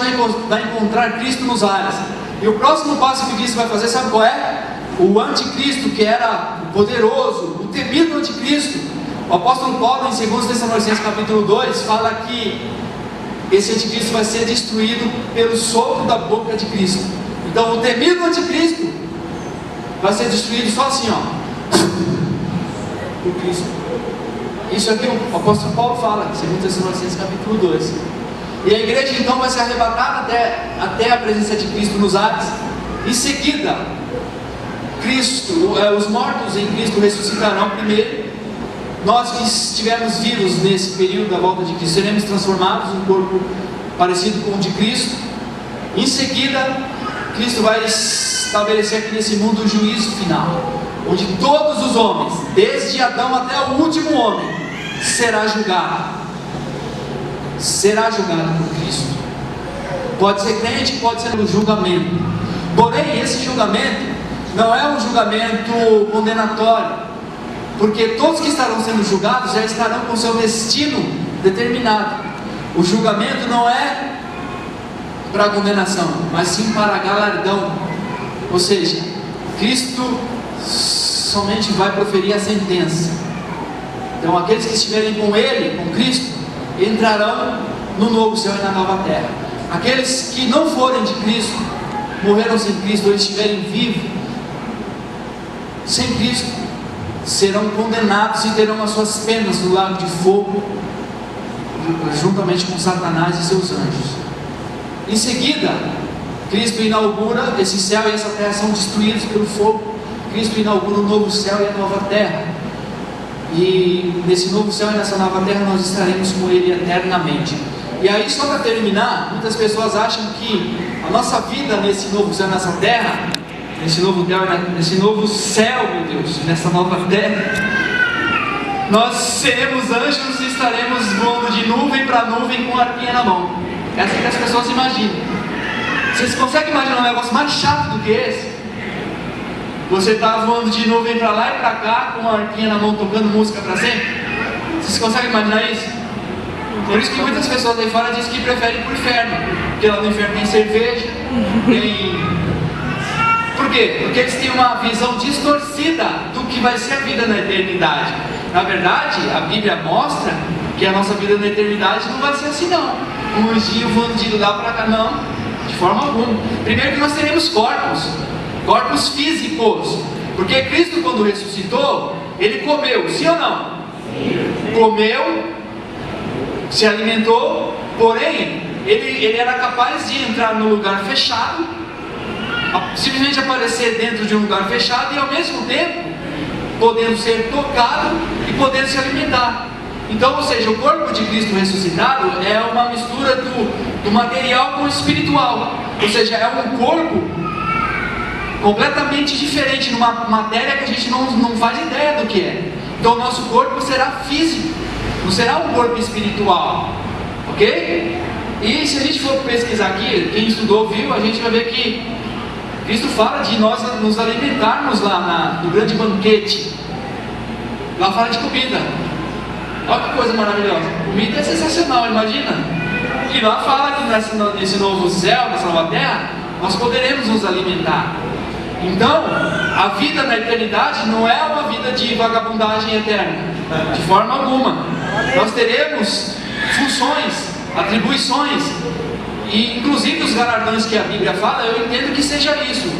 Speaker 1: vai encontrar Cristo nos ares. E o próximo passo que Cristo vai fazer, sabe qual é? O anticristo, que era o poderoso, o temido anticristo. O apóstolo Paulo, em 2 Tessalonicenses capítulo 2, fala que esse anticristo vai ser destruído pelo sopro da boca de Cristo. Então o temido anticristo vai ser destruído só assim, ó, por Cristo. Isso aqui o apóstolo Paulo fala, 2 Tessalonicenses capítulo 2. E a igreja então vai ser arrebatada até a presença de Cristo nos ares. Em seguida, os mortos em Cristo ressuscitarão primeiro. Nós que estivermos vivos nesse período da volta de Cristo, seremos transformados em um corpo parecido com o de Cristo. Em seguida, Cristo vai estabelecer aqui nesse mundo o juízo final, onde todos os homens, desde Adão até o último homem, será julgado por Cristo. Pode ser crente, pode ser um julgamento. Porém, esse julgamento não é um julgamento condenatório, porque todos que estarão sendo julgados já estarão com seu destino determinado. O julgamento não é para condenação, mas sim para galardão. Ou seja, Cristo somente vai proferir a sentença. Então aqueles que estiverem com Ele, com Cristo, entrarão no novo céu e na nova terra. Aqueles que não forem de Cristo, morreram sem Cristo, ou estiverem vivos sem Cristo, serão condenados e terão as suas penas no lago de fogo, juntamente com Satanás e seus anjos. Em seguida, Cristo inaugura esse céu e essa terra são destruídos pelo fogo. Cristo inaugura o novo céu e a nova terra. E nesse novo céu e nessa nova terra nós estaremos com Ele eternamente. E aí, só para terminar, muitas pessoas acham que a nossa vida nesse novo céu e nessa terra, nesse novo céu, meu Deus, nessa nova terra, nós seremos anjos e estaremos voando de nuvem para nuvem com a arpinha na mão. É assim que as pessoas imaginam. Vocês conseguem imaginar um negócio mais chato do que esse? Você está voando de nuvem para lá e para cá com a arpinha na mão, tocando música para sempre? Vocês conseguem imaginar isso? Por isso que muitas pessoas aí fora dizem que preferem ir para o inferno, porque lá no inferno tem cerveja, tem... Por quê? Porque eles têm uma visão distorcida do que vai ser a vida na eternidade. Na verdade, a Bíblia mostra que a nossa vida na eternidade não vai ser assim não. Um anjinho voando de lá para cá, não, de forma alguma. Primeiro que nós teremos corpos físicos, porque Cristo, quando ressuscitou, Ele comeu, sim ou não? Sim. Comeu, se alimentou, porém ele era capaz de entrar num lugar fechado, simplesmente aparecer dentro de um lugar fechado e ao mesmo tempo podendo ser tocado e podendo se alimentar. Então, ou seja, o corpo de Cristo ressuscitado é uma mistura do material com o espiritual, ou seja, é um corpo completamente diferente, numa matéria que a gente não faz ideia do que é. Então o nosso corpo será físico, não será um corpo espiritual, ok? E se a gente for pesquisar aqui, quem estudou viu, a gente vai ver que Cristo fala de nós nos alimentarmos lá no grande banquete. Lá fala de comida. Olha que coisa maravilhosa. Comida é sensacional, imagina. E lá fala que nesse novo céu, nessa nova terra, nós poderemos nos alimentar. Então, a vida na eternidade não é uma vida de vagabundagem eterna, de forma alguma. Nós teremos funções, atribuições, e inclusive os galardões que a Bíblia fala, eu entendo que seja isso.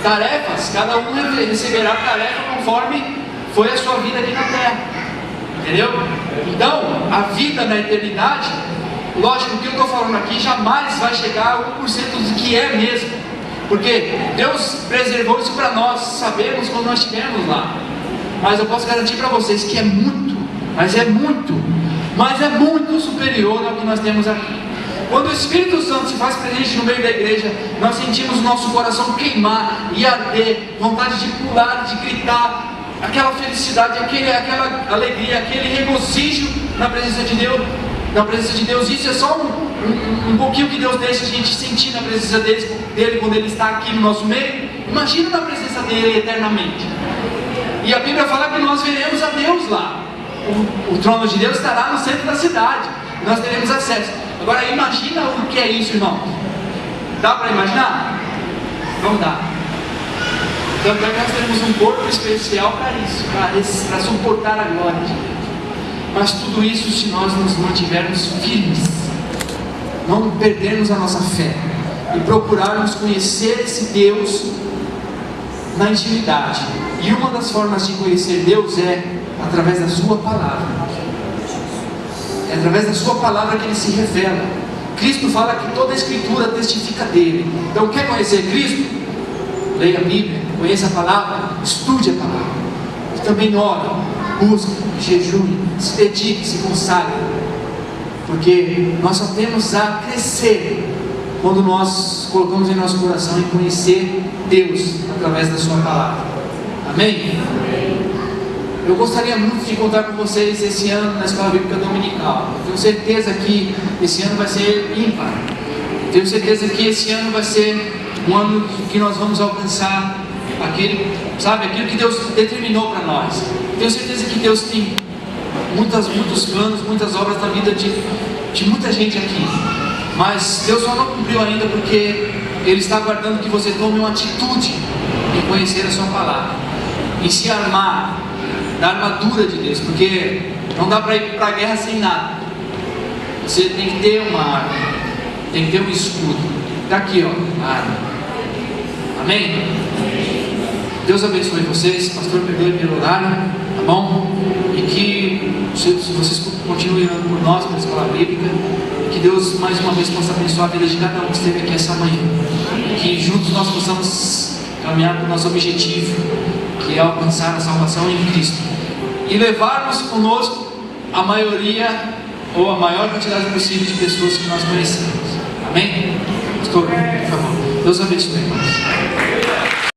Speaker 1: Tarefas, cada um receberá tarefa conforme foi a sua vida aqui na terra. Entendeu? Então, a vida na eternidade, lógico que eu estou falando aqui jamais vai chegar a 1% do que é mesmo. Porque Deus preservou isso para nós, sabemos quando nós estivermos lá. Mas eu posso garantir para vocês que é muito, mas é muito superior ao que nós temos aqui. Quando o Espírito Santo se faz presente no meio da igreja, nós sentimos o nosso coração queimar e arder, vontade de pular, de gritar, aquela felicidade, aquela alegria, aquele regozijo na presença de Deus. Na presença de Deus, isso é só um pouquinho que Deus deixa a gente sentir na presença dele quando Ele está aqui no nosso meio. Imagina na presença dele eternamente. E a Bíblia fala que nós veremos a Deus lá. O trono de Deus estará no centro da cidade. Nós teremos acesso. Agora imagina o que é isso, irmão. Dá para imaginar? Não dá. Tanto é que nós temos um corpo especial para isso, para suportar a glória de Deus. Mas tudo isso se nós nos mantivermos firmes, não perdermos a nossa fé e procurarmos conhecer esse Deus na intimidade. E uma das formas de conhecer Deus é através da sua palavra. É através da sua palavra que Ele se revela. Cristo fala que toda a Escritura testifica dele. Então quer conhecer Cristo? Leia a Bíblia, conheça a palavra, estude a palavra. E também ore, busque, jejue, se dedique, se consagre. Porque nós só temos a crescer quando nós colocamos em nosso coração em conhecer Deus através da sua palavra. Amém? Eu gostaria muito de contar com vocês esse ano na Escola Bíblica Dominical. Eu tenho certeza que esse ano vai ser ímpar. Eu tenho certeza que esse ano vai ser um ano que nós vamos alcançar aquilo que Deus determinou para nós. Eu tenho certeza que Deus tem muitos planos, muitas obras na vida de muita gente aqui. Mas Deus só não cumpriu ainda porque Ele está aguardando que você tome uma atitude em conhecer a sua palavra, em se armar da armadura de Deus, porque não dá para ir para a guerra sem nada. Você tem que ter uma arma, tem que ter um escudo. Está aqui, ó, a arma. Amém? Deus abençoe vocês. Pastor, perdoe pelo horário, tá bom? E que se vocês continuem orando por nós, pela Escola Bíblica, que Deus mais uma vez possa abençoar a vida de cada um que esteve aqui essa manhã. E que juntos nós possamos caminhar para o nosso objetivo, que é alcançar a salvação em Cristo e levarmos conosco a maioria ou a maior quantidade possível de pessoas que nós conhecemos. Amém? Pastor, por favor. Deus abençoe, irmãos.